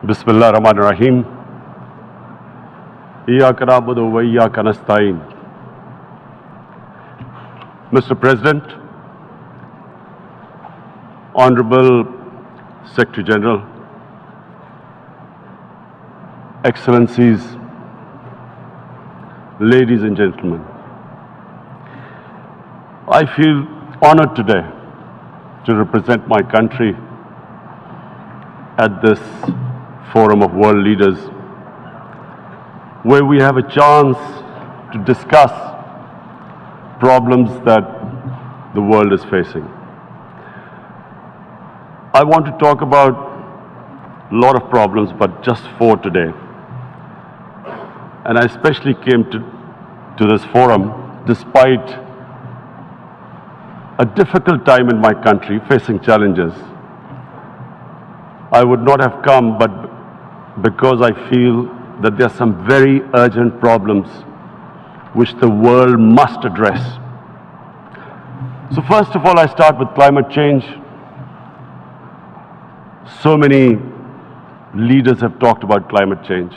بسم الله الرحمن الرحيم إياك نعبد وإياك نستعين. Mr. President, Honorable Secretary General, Excellencies, ladies and gentlemen, I feel honored today to represent my country at this forum of world leaders, where we have a chance to discuss problems that the world is facing. I want to talk about a lot of problems, but just four today. And I especially came to this forum despite a difficult time in my country, facing challenges. I would not have come, but because I feel that there are some very urgent problems which the world must address. So first of all, I start with climate change. So many leaders have talked about climate change.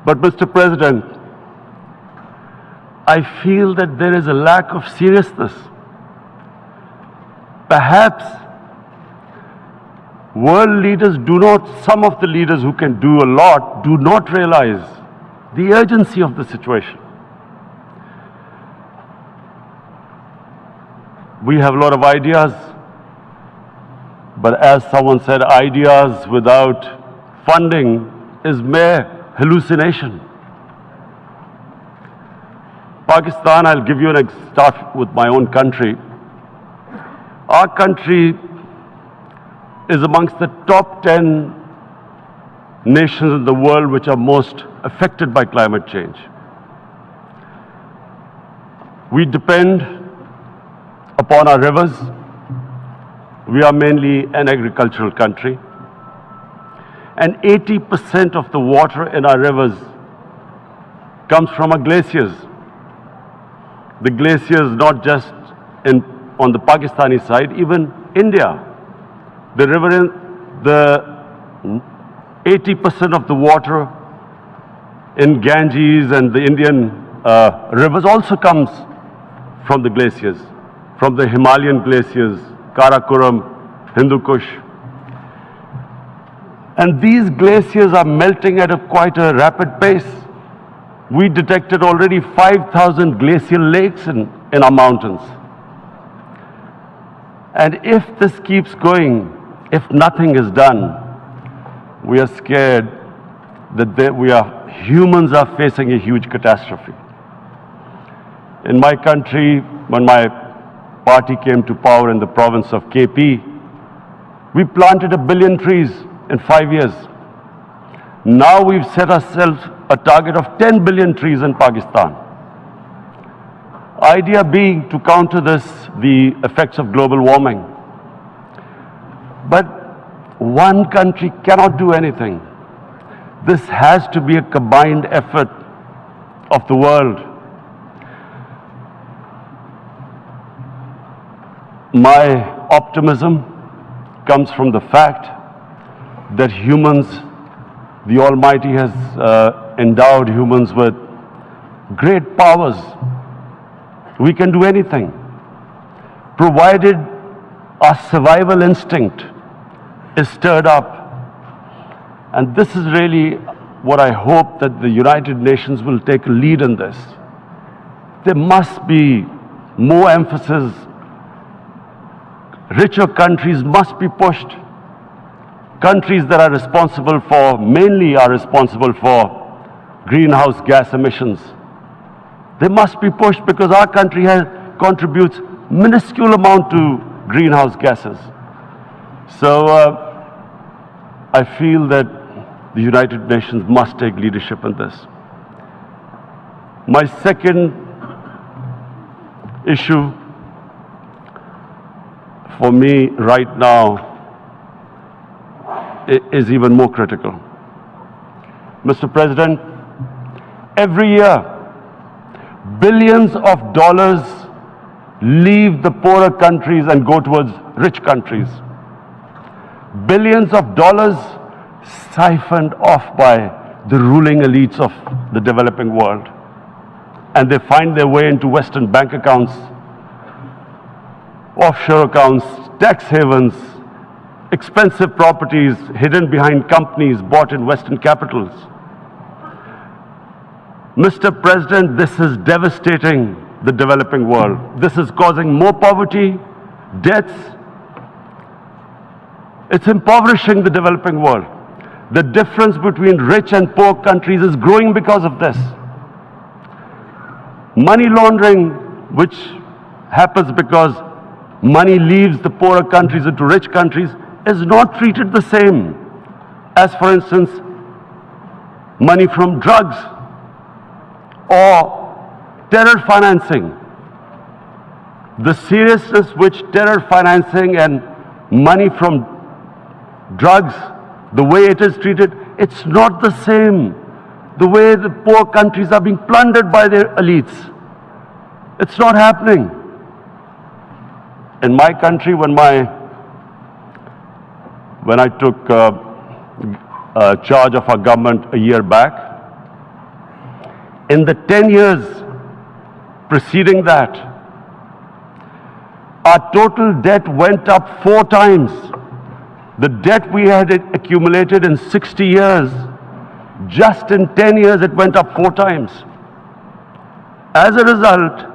But Mr. President, I feel that there is a lack of seriousness. Perhaps world leaders some of the leaders who can do a lot, do not realize the urgency of the situation. We have a lot of ideas, but as someone said, ideas without funding is mere hallucination. Pakistan, I'll give you start with my own country. Our country is amongst the top 10 nations in the world which are most affected by climate change. We depend upon our rivers. We are mainly an agricultural country. And 80% of the water in our rivers comes from our glaciers. The glaciers not just on the Pakistani side, even India. The river, the 80% of the water in Ganges and the Indian rivers also comes from the glaciers, from the Himalayan glaciers, Karakoram, Hindu Kush. And these glaciers are melting at quite a rapid pace. We detected already 5,000 glacial lakes in our mountains. And if this keeps going, if nothing is done, we are scared that humans are facing a huge catastrophe. In my country, when my party came to power in the province of KP, we planted 1 billion trees in 5 years. Now we've set ourselves a target of 10 billion trees in Pakistan. Idea being to counter the effects of global warming. But one country cannot do anything. This has to be a combined effort of the world. My optimism comes from the fact that humans, the Almighty has endowed humans with great powers. We can do anything, provided our survival instinct is stirred up. And this is really what I hope that the United Nations will take a lead in this. There must be more emphasis. Richer countries must be pushed. Countries that mainly are responsible for greenhouse gas emissions. They must be pushed because our country contributes minuscule amount to greenhouse gases. So I feel that the United Nations must take leadership in this. My second issue for me right now is even more critical. Mr. President, every year, billions of dollars leave the poorer countries and go towards rich countries. billions of dollars siphoned off by the ruling elites of the developing world. And they find their way into Western bank accounts, offshore accounts, tax havens, expensive properties hidden behind companies bought in Western capitals. Mr. President, this is devastating the developing world. This is causing more poverty, debts. It's impoverishing the developing world. The difference between rich and poor countries is growing because of this. Money laundering, which happens because money leaves the poorer countries into rich countries, is not treated the same as, for instance, money from drugs or terror financing. The seriousness which terror financing and money from drugs, the way it is treated, it's not the same. The way the poor countries are being plundered by their elites. It's not happening. In my country, when I took charge of our government a year back, in the 10 years preceding that, our total debt went up 4 times. The debt we had accumulated in 60 years, just in 10 years it went up 4 times. As a result,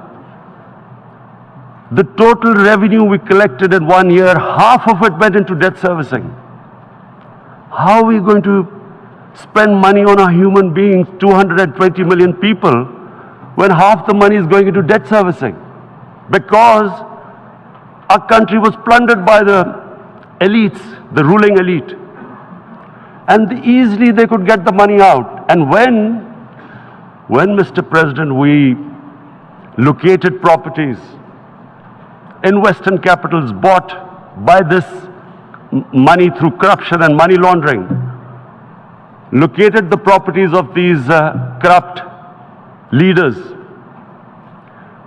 the total revenue we collected in 1 year, half of it went into debt servicing. How are we going to spend money on our human beings, 220 million people, when half the money is going into debt servicing? Because our country was plundered by the elites, the ruling elite. And easily they could get the money out. And when, Mr. President, we located properties in Western capitals bought by this money through corruption and money laundering, located the properties of these corrupt leaders,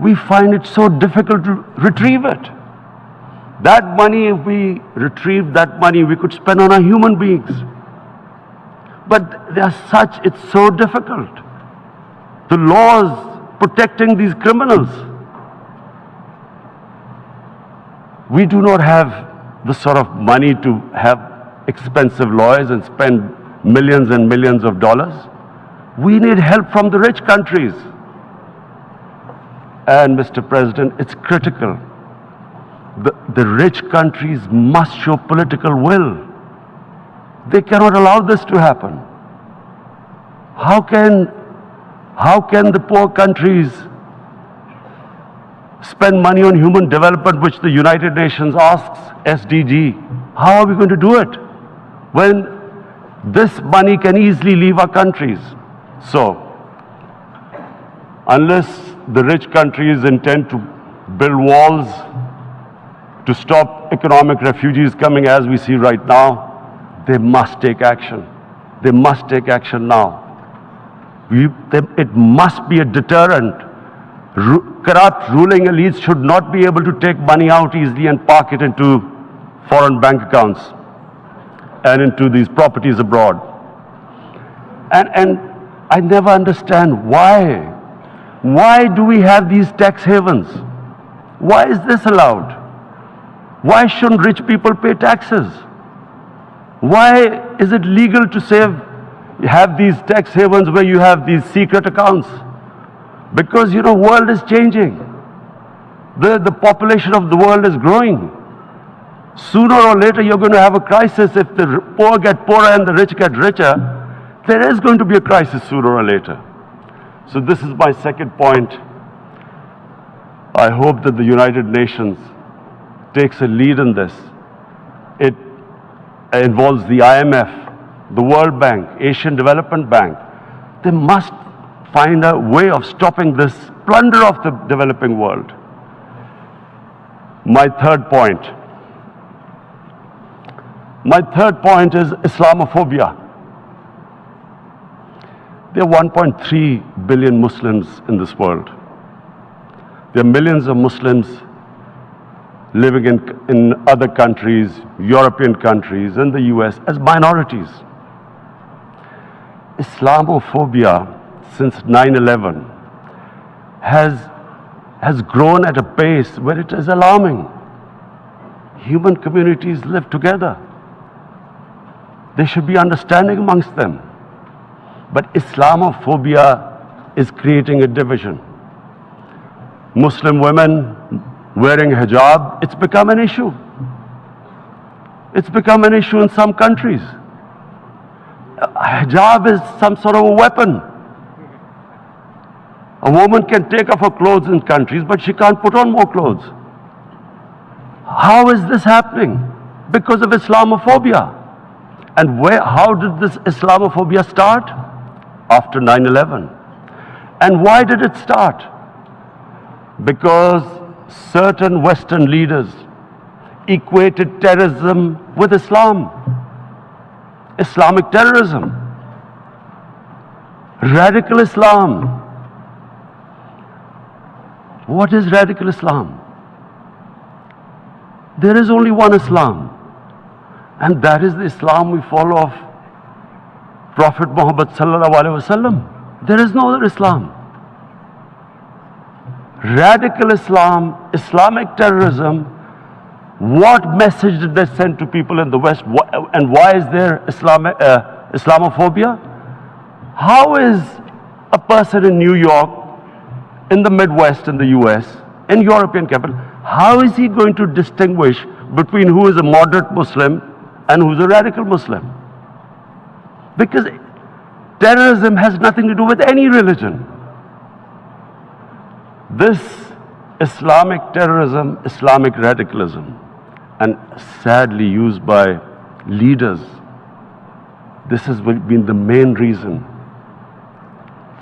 we find it so difficult to retrieve it. That money, if we retrieved that money, we could spend on our human beings. But they are such, it's so difficult. The laws protecting these criminals. We do not have the sort of money to have expensive lawyers and spend millions and millions of dollars. We need help from the rich countries. And Mr. President, it's critical. The rich countries must show political will. They cannot allow this to happen. How can the poor countries spend money on human development, which the United Nations asks, SDG? How are we going to do it when this money can easily leave our countries? So, unless the rich countries intend to build walls to stop economic refugees coming as we see right now, they must take action. They must take action now. It must be a deterrent. Corrupt ruling elites should not be able to take money out easily and park it into foreign bank accounts and into these properties abroad. And I never understand why. Why do we have these tax havens? Why is this allowed? Why shouldn't rich people pay taxes? Why is it legal to have these tax havens where you have these secret accounts? Because, you know, world is changing. The population of the world is growing. Sooner or later, you're going to have a crisis. If the poor get poorer and the rich get richer, there is going to be a crisis sooner or later. So this is my second point. I hope that the United Nations takes a lead in this. It involves the IMF, the World Bank, Asian Development Bank. They must find a way of stopping this plunder of the developing world. My third point is Islamophobia. There are 1.3 billion Muslims in this world. There are millions of Muslims living in other countries, European countries, and the US as minorities. Islamophobia since 9/11 has grown at a pace where it is alarming. Human communities live together. There should be understanding amongst them. But Islamophobia is creating a division. Muslim women wearing hijab, it's become an issue. It's become an issue in some countries. Hijab is some sort of a weapon. A woman can take off her clothes in countries, but she can't put on more clothes. How is this happening? Because of Islamophobia. And how did this Islamophobia start? After 9/11. And why did it start? Because certain Western leaders equated terrorism with Islam. Islamic terrorism. Radical Islam. What is radical Islam? There is only one Islam, and that is the Islam we follow of Prophet Muhammad sallallahu alaihi wasallam. There is no other Islam. Radical Islam, Islamic terrorism, what message did they send to people in the West, and why is there Islamophobia? How is a person in New York, in the Midwest, in the US, in European capital, how is he going to distinguish between who is a moderate Muslim and who is a radical Muslim? Because terrorism has nothing to do with any religion. This Islamic terrorism, Islamic radicalism, and sadly used by leaders, this has been the main reason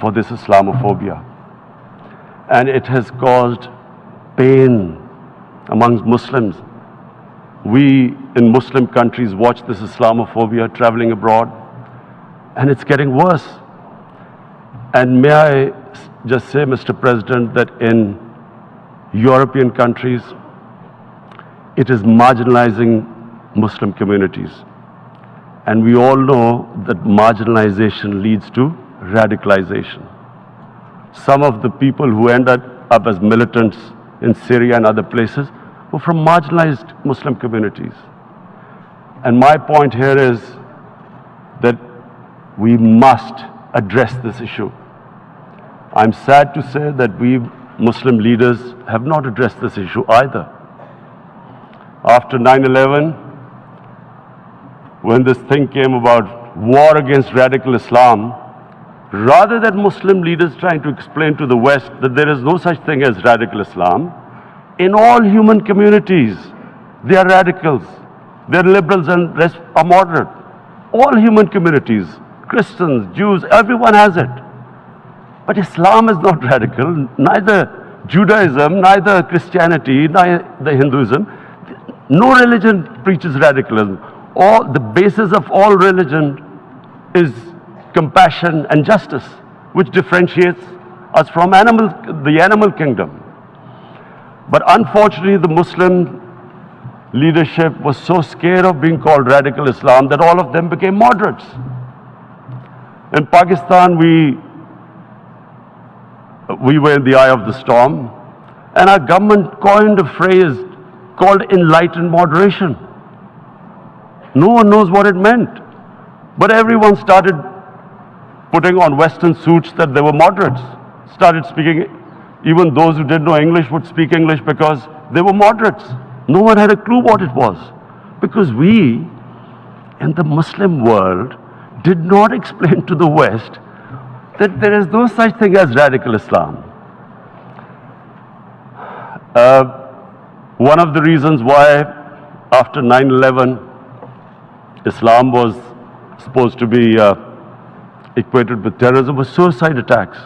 for this Islamophobia. And it has caused pain amongst Muslims. We in Muslim countries watch this Islamophobia traveling abroad, and it's getting worse. And may I just say, Mr. President, that in European countries, it is marginalizing Muslim communities. And we all know that marginalization leads to radicalization. Some of the people who ended up as militants in Syria and other places were from marginalized Muslim communities. And my point here is that we must address this issue. I'm sad to say that we Muslim leaders have not addressed this issue either. After 9/11, when this thing came about war against radical Islam, rather than Muslim leaders trying to explain to the West that there is no such thing as radical Islam, in all human communities, they are radicals, they are liberals and rest are moderate. All human communities, Christians, Jews, everyone has it. But Islam is not radical, neither Judaism, neither Christianity, neither Hinduism. No religion preaches radicalism. The basis of all religion is compassion and justice, which differentiates us from the animal kingdom. But unfortunately, the Muslim leadership was so scared of being called radical Islam that all of them became moderates. In Pakistan, we were in the eye of the storm, and our government coined a phrase called enlightened moderation. No one knows what it meant, but everyone started putting on Western suits that they were moderates, started speaking. Even those who didn't know English would speak English because they were moderates. No one had a clue what it was, because we, in the Muslim world, did not explain to the West that there is no such thing as radical Islam. One of the reasons why after 9/11 Islam was supposed to be equated with terrorism was suicide attacks.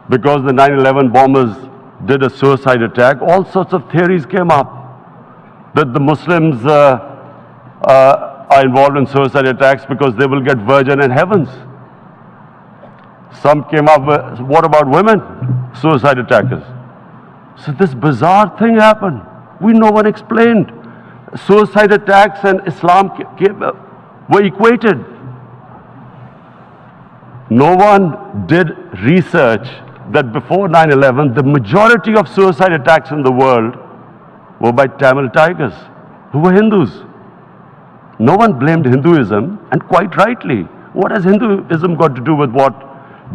Because the 9/11 bombers did a suicide attack, all sorts of theories came up that the Muslims are involved in suicide attacks because they will get virgin in heavens. Some came up with, what about women suicide attackers? So this bizarre thing happened. No one explained. Suicide attacks and Islam were equated. No one did research that before 9/11, the majority of suicide attacks in the world were by Tamil Tigers, who were Hindus. No one blamed Hinduism, and quite rightly. What has Hinduism got to do with what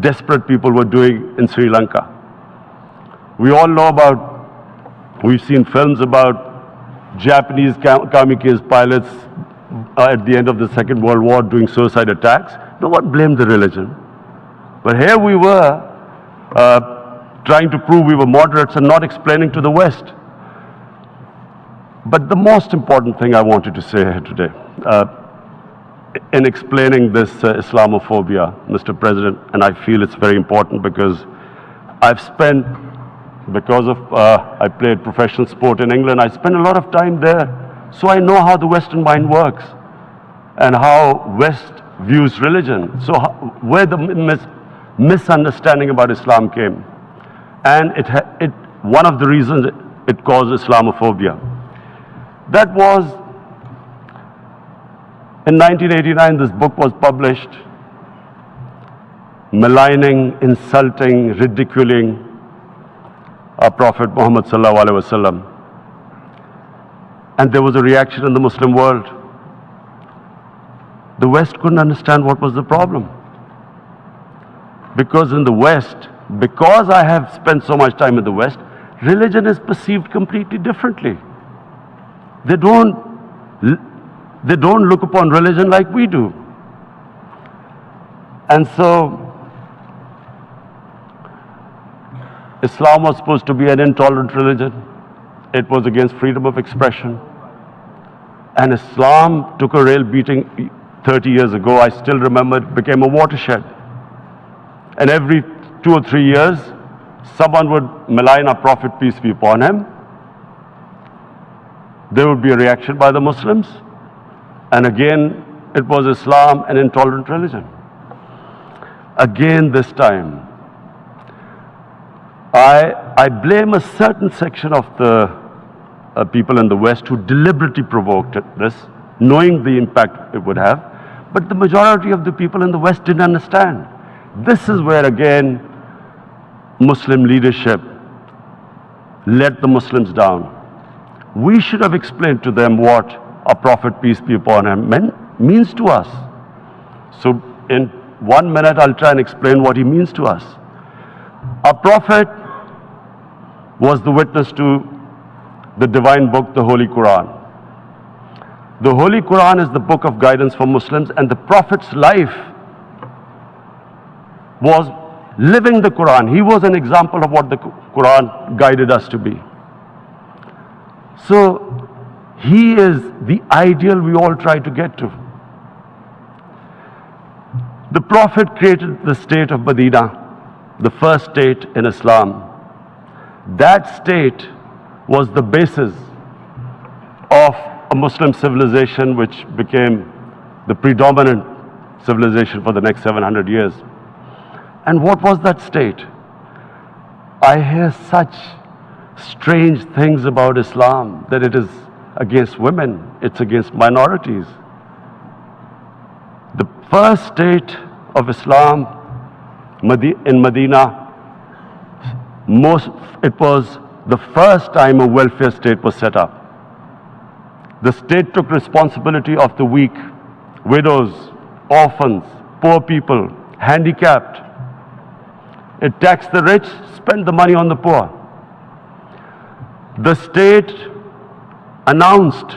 desperate people were doing in Sri Lanka? We all know we've seen films about Japanese kamikaze pilots at the end of the Second World War doing suicide attacks. No one blamed the religion. But here we were trying to prove we were moderates and not explaining to the West. But the most important thing I wanted to say here today, in explaining this Islamophobia, Mr. President, and I feel it's very important because I've spent, because of I played professional sport in England, I spent a lot of time there, so I know how the Western mind works and how West views religion. So where the misunderstanding about Islam came, and one of the reasons it caused Islamophobia. That was, in 1989, this book was published, maligning, insulting, ridiculing our Prophet Muhammad sallallahu alaihi wasallam. And there was a reaction in the Muslim world. The West couldn't understand what was the problem. Because in the West, because I have spent so much time in the West, religion is perceived completely differently. They don't look upon religion like we do. And so, Islam was supposed to be an intolerant religion. It was against freedom of expression. And Islam took a real beating 30 years ago. I still remember it became a watershed. And every 2 or 3 years, someone would malign our Prophet, peace be upon him. There would be a reaction by the Muslims. And again, it was Islam, an intolerant religion. Again this time, I blame a certain section of the people in the West who deliberately provoked this, knowing the impact it would have. But the majority of the people in the West didn't understand. This is where, again, Muslim leadership let the Muslims down. We should have explained to them what our Prophet, peace be upon him, means to us. So in 1 minute, I'll try and explain what he means to us. Our Prophet was the witness to the divine book, the Holy Quran. The Holy Quran is the book of guidance for Muslims, and the Prophet's life was living the Quran. He was an example of what the Quran guided us to be. So he is the ideal we all try to get to. The Prophet created the state of Medina, the first state in Islam. That state was the basis of a Muslim civilization which became the predominant civilization for the next 700 years. And what was that state? I hear such strange things about Islam, that it is against women, it's against minorities. The first state of Islam in Medina, it was the first time a welfare state was set up. The state took responsibility of the weak, widows, orphans, poor people, handicapped. It taxed the rich, spent the money on the poor. The state announced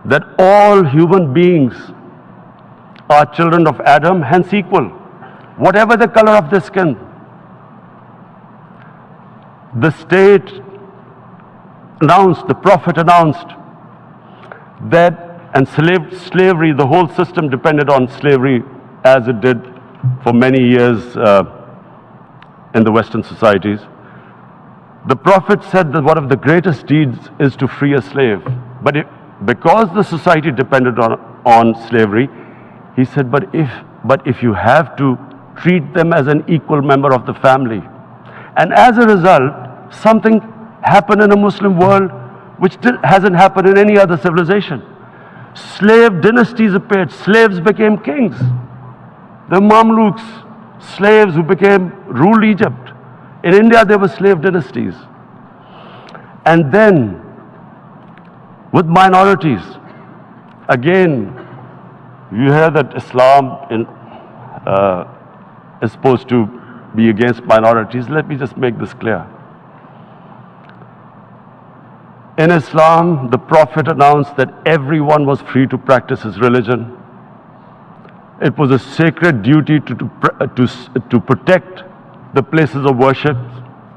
that all human beings are children of Adam, hence equal, whatever the color of their skin. The state announced, the Prophet announced that, and slavery, the whole system depended on slavery as it did for many years in the Western societies. The Prophet said that one of the greatest deeds is to free a slave. But because the society depended on slavery, he said, but if you have to treat them as an equal member of the family. And as a result, something happened in a Muslim world which hasn't happened in any other civilization. Slave dynasties appeared. Slaves became kings. The Mamluks, slaves who ruled Egypt. In India, there were slave dynasties. And then, with minorities, again, you hear that Islam is supposed to be against minorities. Let me just make this clear. In Islam, the Prophet announced that everyone was free to practice his religion. It was a sacred duty to protect the places of worship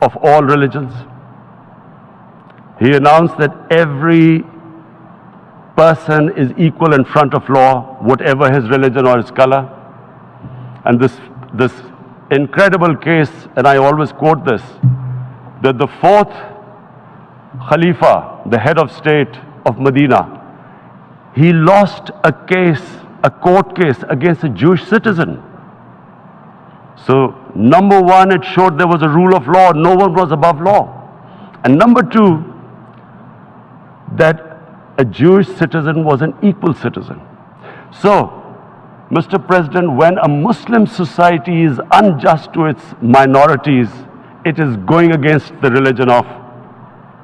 of all religions. He announced that every person is equal in front of law, whatever his religion or his color. And this incredible case, and I always quote this, that the fourth Khalifa, the head of state of Medina, he lost a court case against a Jewish citizen. So, number one, it showed there was a rule of law, no one was above law. And number two, that a Jewish citizen was an equal citizen. So, Mr. President, when a Muslim society is unjust to its minorities, it is going against the religion of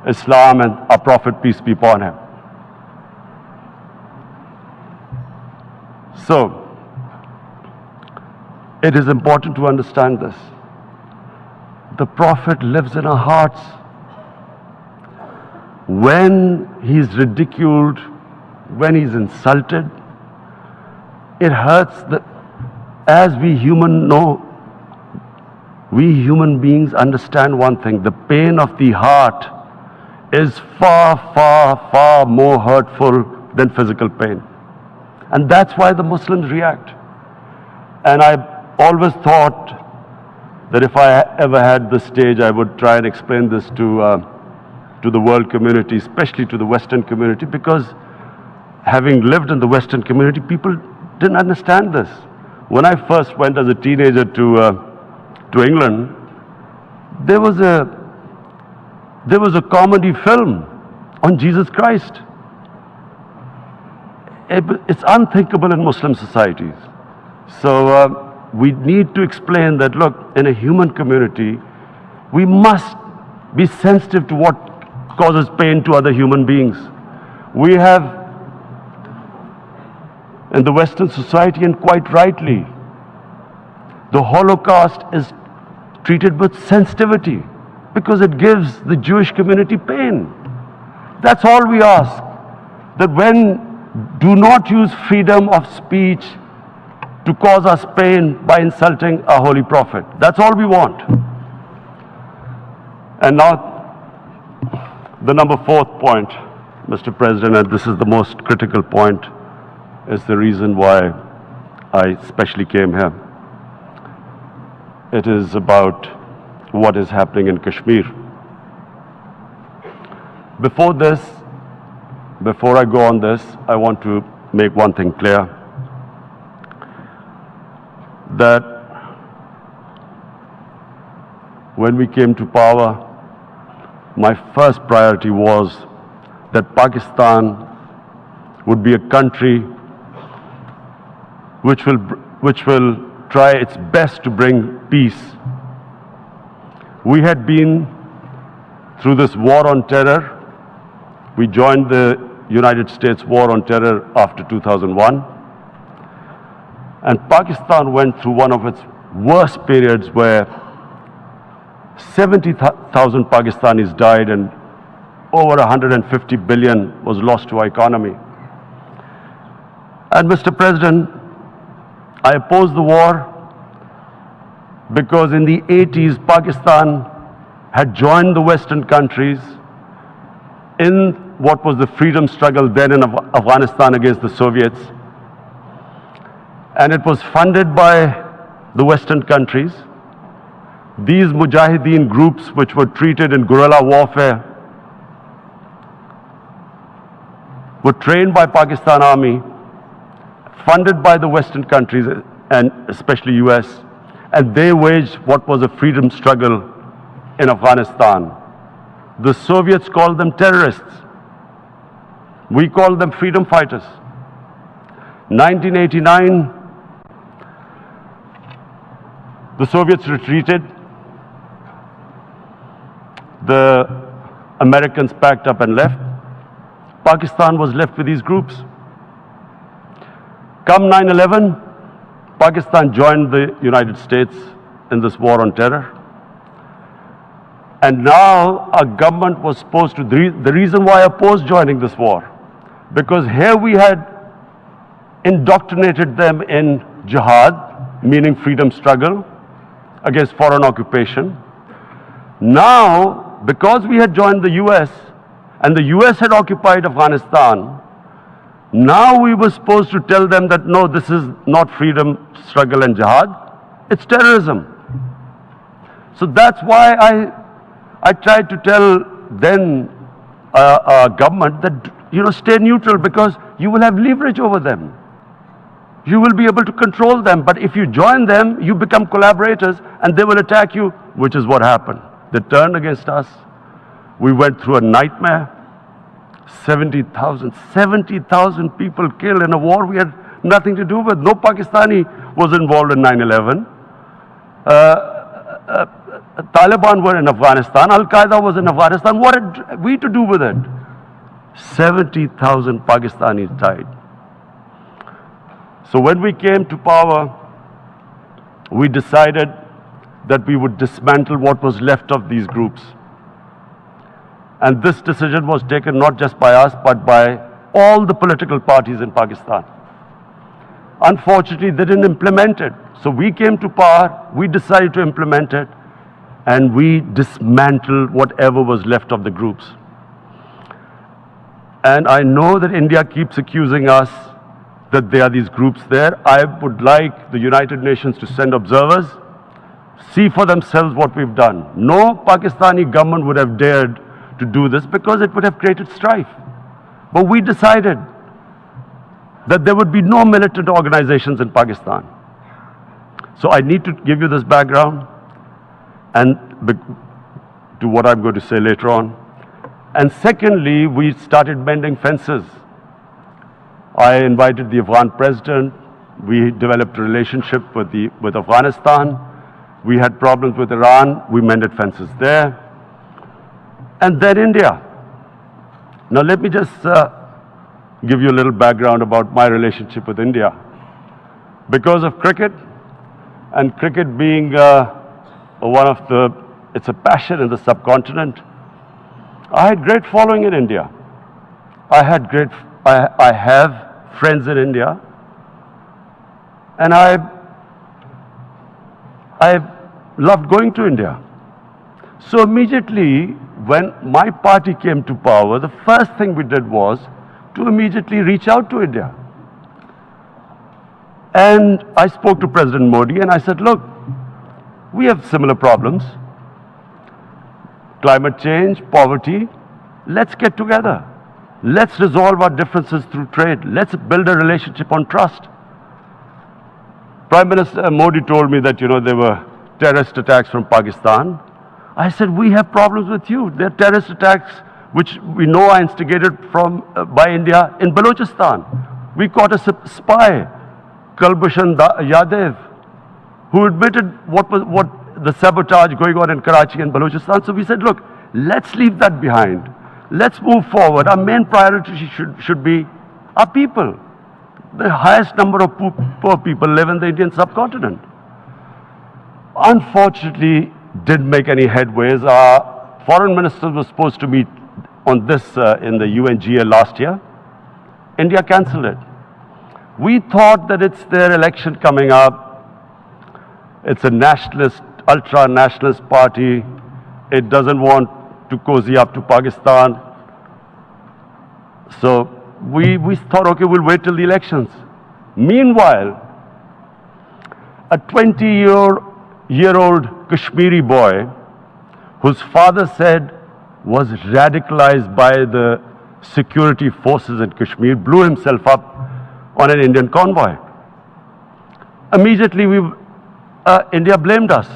Islam and our Prophet, peace be upon him. So, it is important to understand this. The Prophet lives in our hearts. When he's ridiculed, when he's insulted, it hurts. As we human beings understand one thing, the pain of the heart is far, far, far more hurtful than physical pain. And that's why the Muslims react. And I always thought that if I ever had the stage, I would try and explain this to the world community, especially to the Western community, because having lived in the Western community, people didn't understand this. When I first went as a teenager to England, there was a comedy film on Jesus Christ. It's unthinkable in Muslim societies. So we need to explain that, look, in a human community, we must be sensitive to what causes pain to other human beings. We have, in the Western society, and quite rightly, the Holocaust is treated with sensitivity because it gives the Jewish community pain. That's all we ask. That do not use freedom of speech to cause us pain by insulting our Holy Prophet. That's all we want. And now, the number fourth point, Mr. President, and this is the most critical point, is the reason why I especially came here. It is about what is happening in Kashmir. Before I go on this, I want to make one thing clear, that when we came to power, my first priority was that Pakistan would be a country which will try its best to bring peace. We had been through this war on terror. We joined the United States war on terror after 2001. And Pakistan went through one of its worst periods where 70,000 Pakistanis died and over 150 billion was lost to our economy. And Mr. President, I opposed the war because in the 80s, Pakistan had joined the Western countries in what was the freedom struggle then in Afghanistan against the Soviets. And it was funded by the Western countries. These Mujahideen groups, which were treated in guerrilla warfare, were trained by Pakistan Army, funded by the Western countries and especially US, and they waged what was a freedom struggle in Afghanistan. The Soviets called them terrorists. We called them freedom fighters. 1989, the Soviets retreated. The Americans packed up and left. Pakistan was left with these groups. Come 9/11, Pakistan joined the United States in this war on terror. And now our government was supposed to, the reason why I opposed joining this war, because here we had indoctrinated them in jihad, meaning freedom struggle against foreign occupation. Now, because we had joined the US and the US had occupied Afghanistan, now we were supposed to tell them that no, this is not freedom struggle and jihad, it's terrorism. So that's why I tried to tell then government that, you know, stay neutral, because you will have leverage over them. You will be able to control them. But if you join them, you become collaborators and they will attack you, which is what happened. They turned against us. We went through a nightmare. 70,000 people killed in a war we had nothing to do with. No Pakistani was involved in 9/11. Taliban were in Afghanistan. Al-Qaeda was in Afghanistan. What had we to do with it? 70,000 Pakistanis died. So when we came to power, we decided that we would dismantle what was left of these groups. And this decision was taken not just by us, but by all the political parties in Pakistan. Unfortunately, they didn't implement it. So we came to power, we decided to implement it, and we dismantled whatever was left of the groups. And I know that India keeps accusing us that there are these groups there. I would like the United Nations to send observers, see for themselves what we've done. No Pakistani government would have dared to do this because it would have created strife. But we decided that there would be no militant organizations in Pakistan. So I need to give you this background and to what I'm going to say later on. And secondly, we started mending fences. I invited the Afghan president. We developed a relationship with Afghanistan. We had problems with Iran. We mended fences there. And then India. Now let me just give you a little background about my relationship with India. Because of cricket, and cricket being it's a passion in the subcontinent, I had great following in India. I have friends in India, and I loved going to India. So immediately when my party came to power, the first thing we did was to immediately reach out to India. And I spoke to President Modi and I said, look, we have similar problems. Climate change, poverty, let's get together. Let's resolve our differences through trade. Let's build a relationship on trust. Prime Minister Modi told me that, you know, there were terrorist attacks from Pakistan. I said, we have problems with you. There are terrorist attacks which we know are instigated by India in Balochistan. We caught a spy, Kulbhushan Yadav, who admitted what the sabotage going on in Karachi and Balochistan. So we said, look, let's leave that behind. Let's move forward. Our main priority should be our people. The highest number of poor people live in the Indian subcontinent. Unfortunately, didn't make any headways. Our foreign ministers were supposed to meet on this in the UNGA last year. India cancelled it. We thought that it's their election coming up. It's a nationalist, ultra-nationalist party. It doesn't want to cozy up to Pakistan. So we thought, okay, we'll wait till the elections. Meanwhile, a 20-year-old Kashmiri boy, whose father said was radicalized by the security forces in Kashmir, blew himself up on an Indian convoy. Immediately, India blamed us.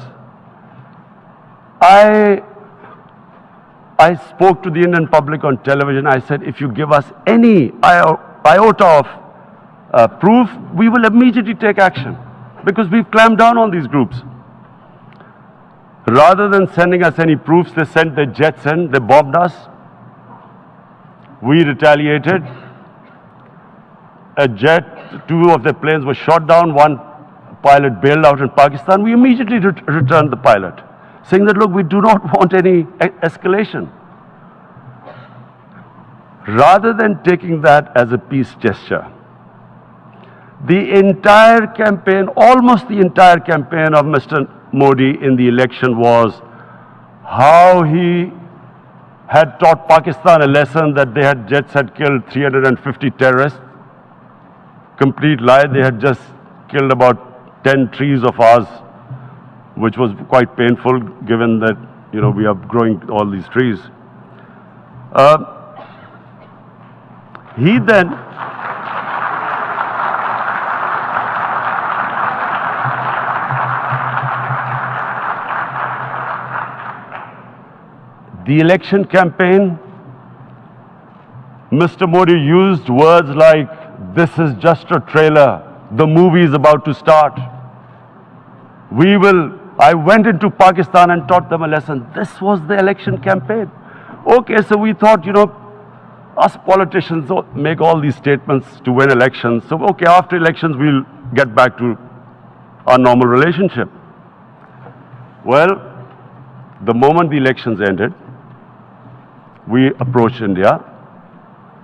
I spoke to the Indian public on television. I said, if you give us any iota of proof, we will immediately take action, because we've clamped down on these groups. Rather than sending us any proofs, they sent their jets in, they bombed us. We retaliated. A jet, 2 of their planes were shot down, 1 pilot bailed out in Pakistan. We immediately returned the pilot, saying that, look, we do not want any escalation. Rather than taking that as a peace gesture, the entire campaign, almost the entire campaign of Mr. Modi in the election was how he had taught Pakistan a lesson that jets had killed 350 terrorists. Complete lie. They had just killed about 10 trees of ours, which was quite painful given that, you know, we are growing all these trees. He then the election campaign, Mr. Modi used words like, this is just a trailer, the movie is about to start. I went into Pakistan and taught them a lesson. This was the election campaign. Okay, so we thought, you know, us politicians make all these statements to win elections. So, okay, after elections, we'll get back to our normal relationship. Well, the moment the elections ended, we approached India,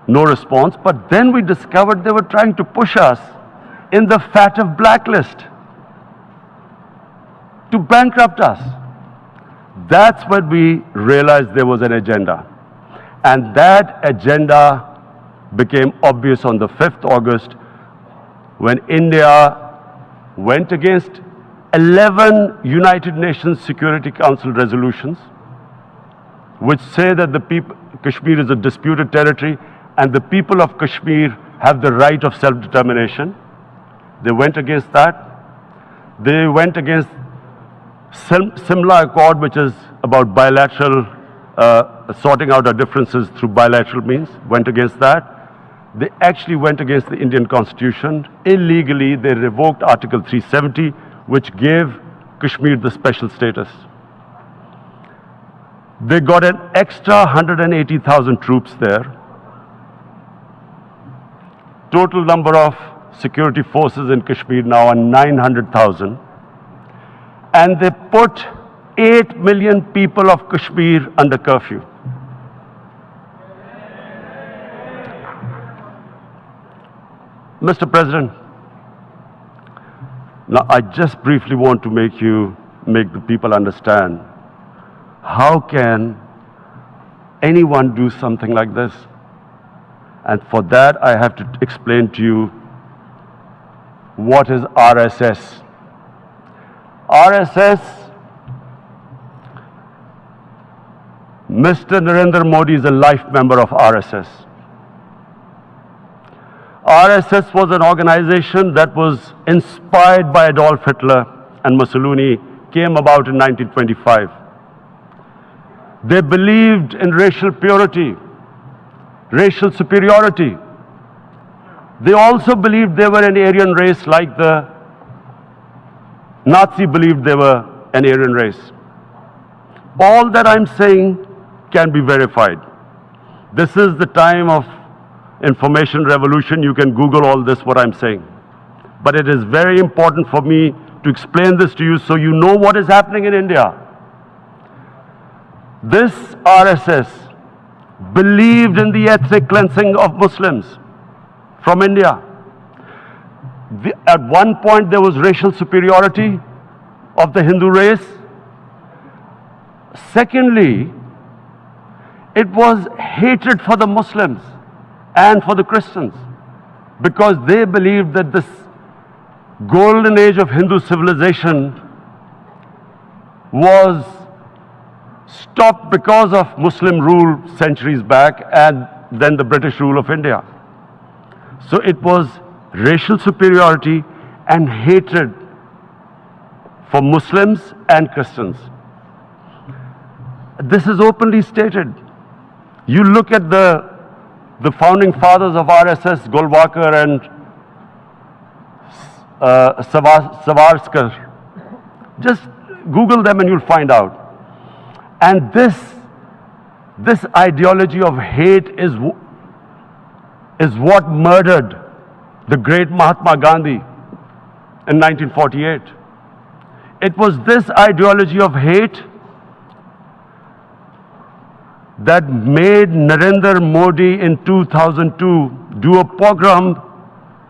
no response, but then we discovered they were trying to push us in the FATF blacklist to bankrupt us. That's when we realized there was an agenda. And that agenda became obvious on the 5th August when India went against 11 United Nations Security Council resolutions which say that Kashmir is a disputed territory and the people of Kashmir have the right of self-determination. They went against that. They went against Simla Accord, which is about bilateral, sorting out our differences through bilateral means, went against that. They actually went against the Indian Constitution. Illegally, they revoked Article 370, which gave Kashmir the special status. They got an extra 180,000 troops there. Total number of security forces in Kashmir now are 900,000. And they put 8 million people of Kashmir under curfew. Mr. President, now I just briefly want to make the people understand, how can anyone do something like this? And for that, I have to explain to you what is RSS. RSS, Mr. Narendra Modi is a life member of RSS. RSS was an organization that was inspired by Adolf Hitler and Mussolini, came about in 1925. They believed in racial purity, racial superiority. They also believed they were an Aryan race like the Nazi believed they were an Aryan race. All that I'm saying can be verified. This is the time of information revolution. You can Google all this, what I'm saying. But it is very important for me to explain this to you so you know what is happening in India. This RSS believed in the ethnic cleansing of Muslims from India. At one point, there was racial superiority of the Hindu race. Secondly, it was hatred for the Muslims and for the Christians, because they believed that this golden age of Hindu civilization was stopped because of Muslim rule centuries back and then the British rule of India. So it was racial superiority and hatred for Muslims and Christians. This is openly stated. You look at the founding fathers of RSS, Golwalkar and Savarkar. Just Google them and you'll find out. And this ideology of hate is what murdered the great Mahatma Gandhi in 1948. It was this ideology of hate that made Narendra Modi in 2002 do a pogrom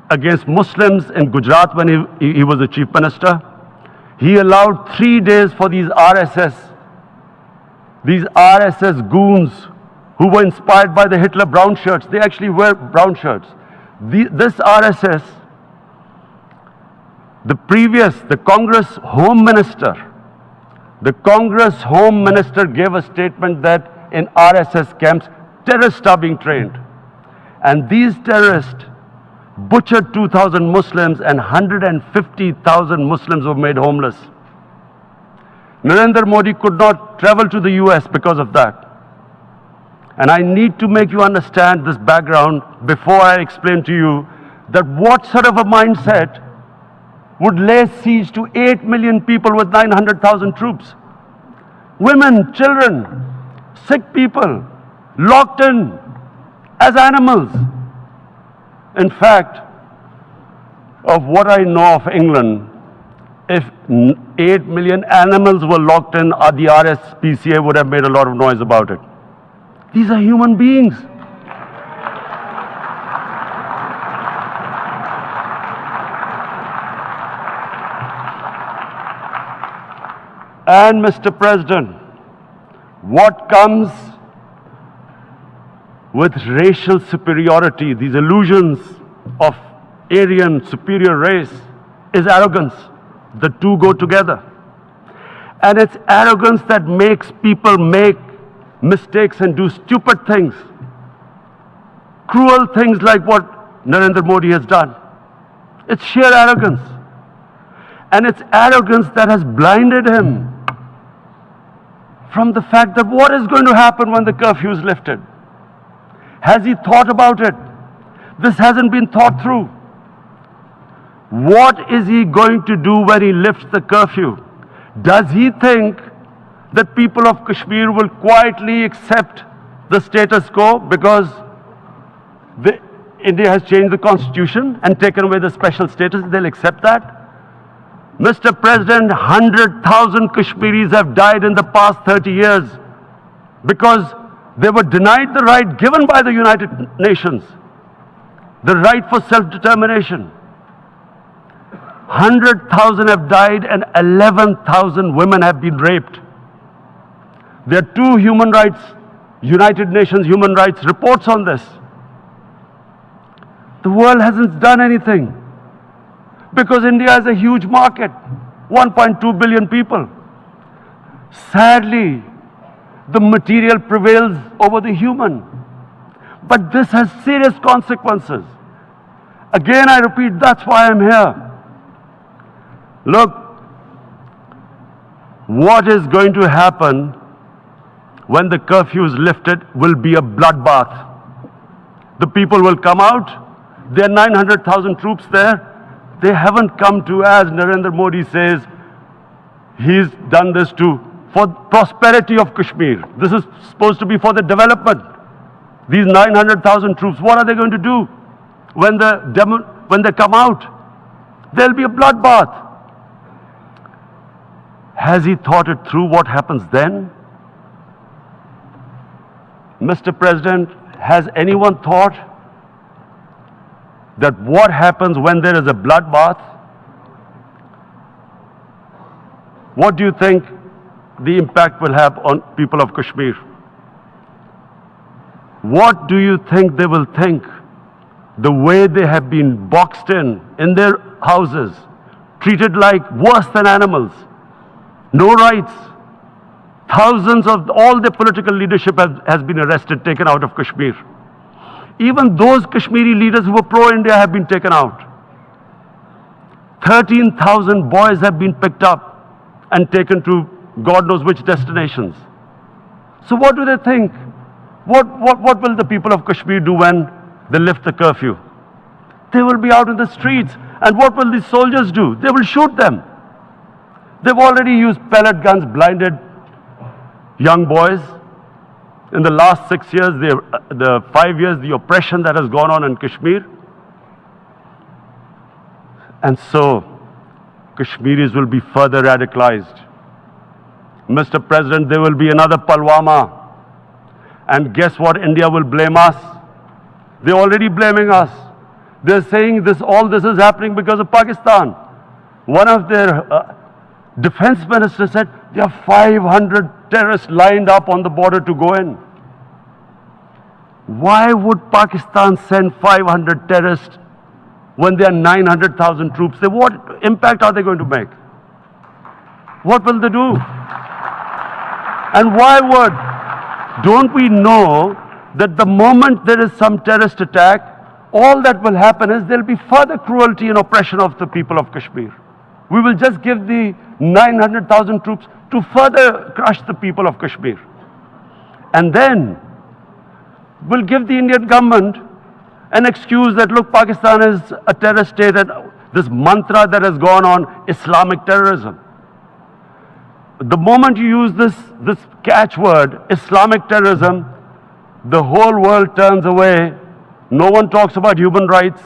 against Muslims in Gujarat when he was the chief minister. He allowed 3 days for these RSS goons who were inspired by the Hitler brown shirts. They actually wear brown shirts. This RSS, the Congress Home Minister gave a statement that in RSS camps, terrorists are being trained. And these terrorists butchered 2,000 Muslims and 150,000 Muslims were made homeless. Narendra Modi could not travel to the US because of that. And I need to make you understand this background before I explain to you that what sort of a mindset would lay siege to 8 million people with 900,000 troops. Women, children, sick people, locked in as animals. In fact, of what I know of England, if 8 million animals were locked in, the RSPCA would have made a lot of noise about it. These are human beings. And Mr. President, what comes with racial superiority, these illusions of Aryan superior race, is arrogance. The two go together. And it's arrogance that makes people make mistakes and do stupid things. Cruel things like what Narendra Modi has done. It's sheer arrogance. And it's arrogance that has blinded him from the fact that what is going to happen when the curfew is lifted? Has he thought about it? This hasn't been thought through. What is he going to do when he lifts the curfew? Does he think that people of Kashmir will quietly accept the status quo because India has changed the constitution and taken away the special status? They'll accept that? Mr. President, 100,000 Kashmiris have died in the past 30 years because they were denied the right given by the United Nations, the right for self-determination. 100,000 have died and 11,000 women have been raped. There are 2 United Nations human rights reports on this. The world hasn't done anything because India is a huge market, 1.2 billion people. Sadly, the material prevails over the human. But this has serious consequences. Again, I repeat, that's why I'm here. Look, what is going to happen when the curfew is lifted will be a bloodbath. The people will come out. There are 900,000 troops there. They haven't come to, as Narendra Modi says, he's done this for prosperity of Kashmir. This is supposed to be for the development. These 900,000 troops, what are they going to do when they come out? There'll be a bloodbath. Has he thought it through what happens then? Mr. President, has anyone thought that what happens when there is a bloodbath? What do you think the impact will have on people of Kashmir? What do you think they will think? The way they have been boxed in their houses, treated like worse than animals, no rights. Thousands of all the political leadership has been arrested, taken out of Kashmir. Even those Kashmiri leaders who were pro-India have been taken out. 13,000 boys have been picked up and taken to God knows which destinations. So what do they think? What will the people of Kashmir do when they lift the curfew? They will be out in the streets. And what will these soldiers do? They will shoot them. They've already used pellet guns, blinded young boys. In the last 6 years, the 5 years, the oppression that has gone on in Kashmir. And so, Kashmiris will be further radicalized. Mr. President, there will be another Pulwama. And guess what? India will blame us. They're already blaming us. They're saying all this is happening because of Pakistan. One of their defense ministers said there are 500 terrorists lined up on the border to go in. Why would Pakistan send 500 terrorists when there are 900,000 troops? What impact are they going to make? What will they do? And don't we know that the moment there is some terrorist attack, all that will happen is there will be further cruelty and oppression of the people of Kashmir. We will just give the 900,000 troops to further crush the people of Kashmir. And then we'll give the Indian government an excuse that, look, Pakistan is a terrorist state, and this mantra that has gone on, Islamic terrorism. The moment you use this catchword, Islamic terrorism, the whole world turns away. No one talks about human rights.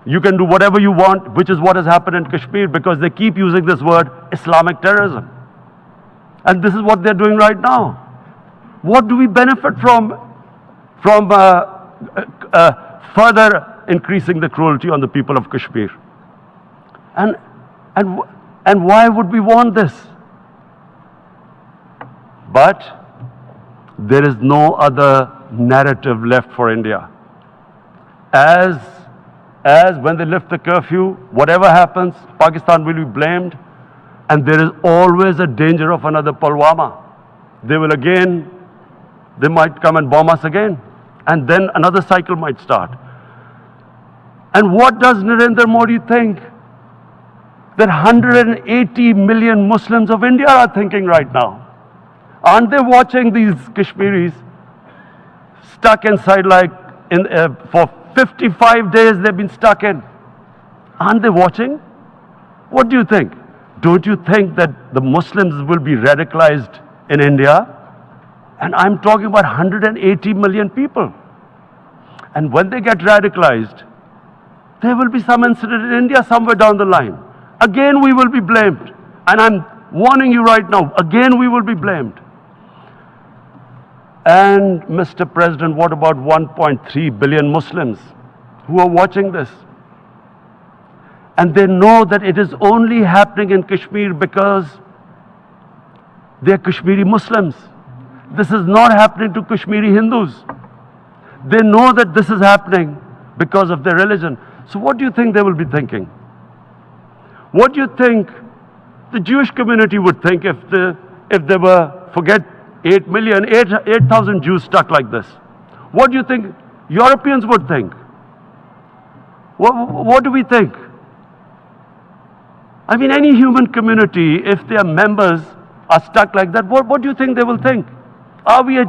You can do whatever you want, which is what has happened in Kashmir, because they keep using this word, Islamic terrorism. And this is what they're doing right now. What do we benefit from further increasing the cruelty on the people of Kashmir? And why would we want this? But there is no other narrative left for India. As when they lift the curfew, whatever happens, Pakistan will be blamed, and there is always a danger of another Pulwama. They might come and bomb us again, and then another cycle might start. And what does Narendra Modi think that 180 million Muslims of India are thinking right now? Aren't they watching these Kashmiris stuck inside for 55 days they've been stuck in? Aren't they watching? What do you think? Don't you think that the Muslims will be radicalized in India? And I'm talking about 180 million people. And when they get radicalized, there will be some incident in India somewhere down the line. Again, we will be blamed. And I'm warning you right now, again we will be blamed. And Mr. President, what about 1.3 billion Muslims who are watching this? And they know that it is only happening in Kashmir because they're Kashmiri Muslims. This is not happening to Kashmiri Hindus. They know that this is happening because of their religion. So what do you think they will be thinking? What do you think the Jewish community would think if they were, forget 8,000 Jews stuck like this? What do you think Europeans would think? What do we think? I mean, any human community, if their members are stuck like that, what do you think they will think? Are we a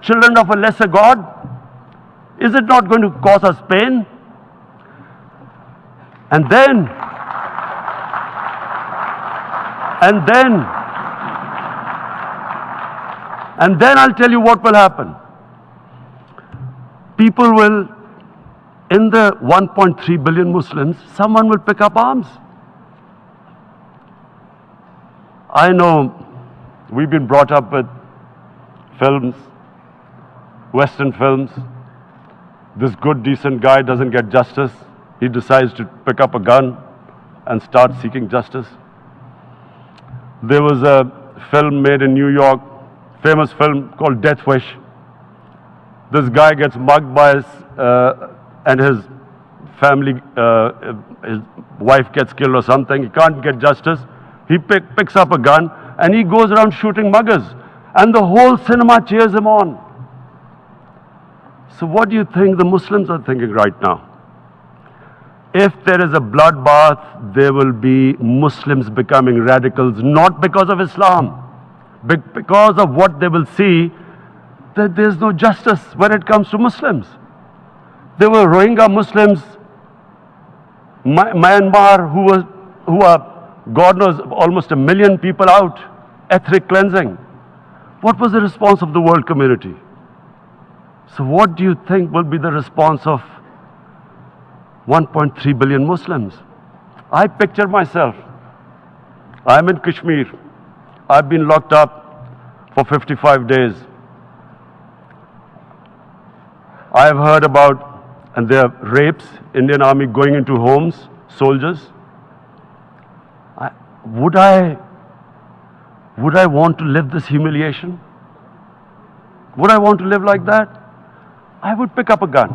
children of a lesser God? Is it not going to cause us pain? And then I'll tell you what will happen. People will, in the 1.3 billion Muslims, someone will pick up arms. I know we've been brought up with films, Western films. This good, decent guy doesn't get justice. He decides to pick up a gun and start seeking justice. There was a film made in New York, famous film called Death Wish. This guy gets mugged by and his family, his wife gets killed or something. He can't get justice. He picks up a gun and he goes around shooting muggers. And the whole cinema cheers him on. So what do you think the Muslims are thinking right now? If there is a bloodbath, there will be Muslims becoming radicals, not because of Islam, but because of what they will see that there's no justice when it comes to Muslims. There were Rohingya Muslims, Myanmar, who are, God knows, almost 1 million people out, ethnic cleansing. What was the response of the world community? So what do you think will be the response of 1.3 billion Muslims? I picture myself. I'm in Kashmir. I've been locked up for 55 days. I have heard about, and there are rapes, Indian Army going into homes, soldiers. Would I want to live this humiliation? Would I want to live like that? I would pick up a gun.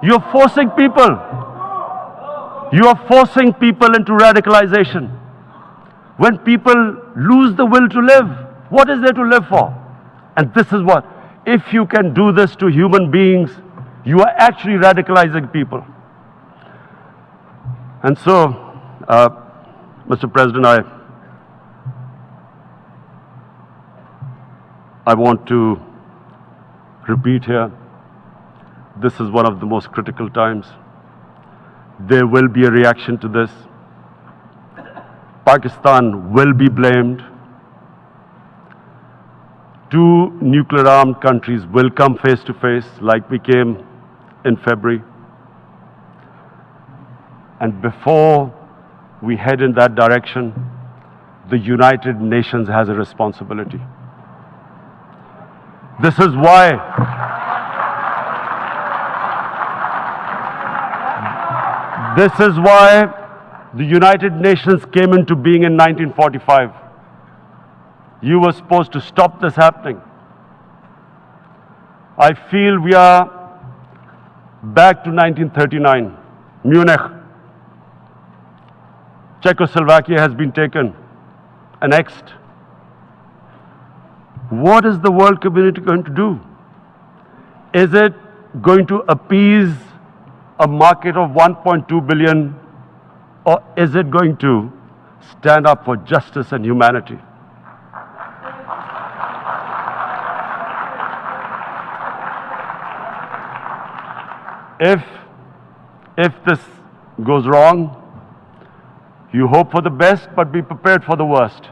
You're forcing people. You are forcing people into radicalization. When people lose the will to live, what is there to live for? And this is what, if you can do this to human beings, you are actually radicalizing people. And so, Mr. President, I want to repeat here, this is one of the most critical times. There will be a reaction to this. Pakistan will be blamed. 2 nuclear-armed countries will come face to face like we came in February. And before we head in that direction, the United Nations has a responsibility. This is why the United Nations came into being in 1945. You were supposed to stop this happening. I feel we are back to 1939, Munich. Czechoslovakia has been taken, annexed. What is the world community going to do? Is it going to appease a market of 1.2 billion, or is it going to stand up for justice and humanity? If this goes wrong, you hope for the best, but be prepared for the worst.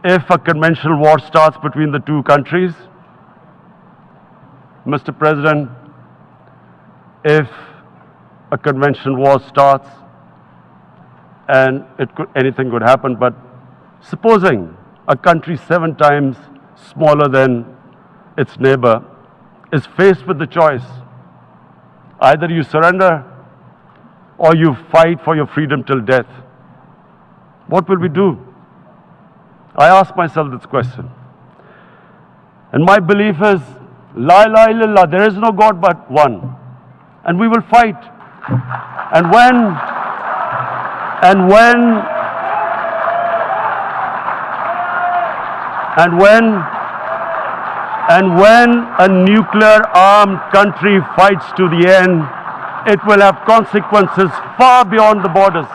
If a conventional war starts between the 2 countries, Mr. President, if a conventional war starts, and anything could happen, but supposing a country 7 times smaller than its neighbor is faced with the choice, either you surrender or you fight for your freedom till death, what will we do? I ask myself this question. And my belief is, La ilaha illallah, there is no God but one. And we will fight. And when a nuclear-armed country fights to the end, it will have consequences far beyond the borders.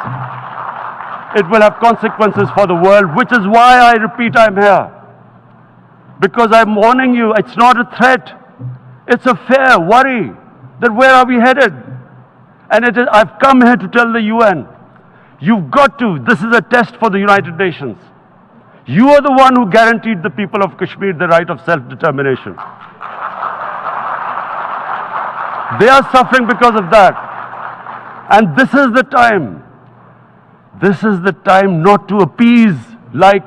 It will have consequences for the world, which is why I repeat I'm here. Because I'm warning you, it's not a threat. It's a fair worry that where are we headed? And I've come here to tell the UN, you've got to, this is a test for the United Nations. You are the one who guaranteed the people of Kashmir the right of self-determination. They are suffering because of that. And this is the time. This is the time not to appease like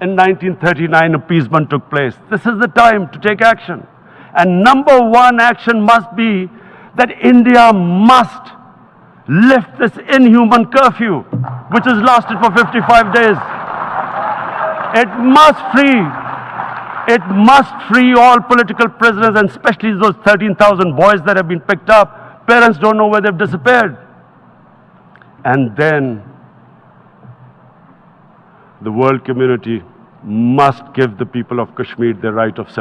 in 1939 appeasement took place. This is the time to take action. And number 1 action must be that India must lift this inhuman curfew, which has lasted for 55 days. It must free all political prisoners, and especially those 13,000 boys that have been picked up. Parents don't know where they've disappeared. And then the world community must give the people of Kashmir their right of self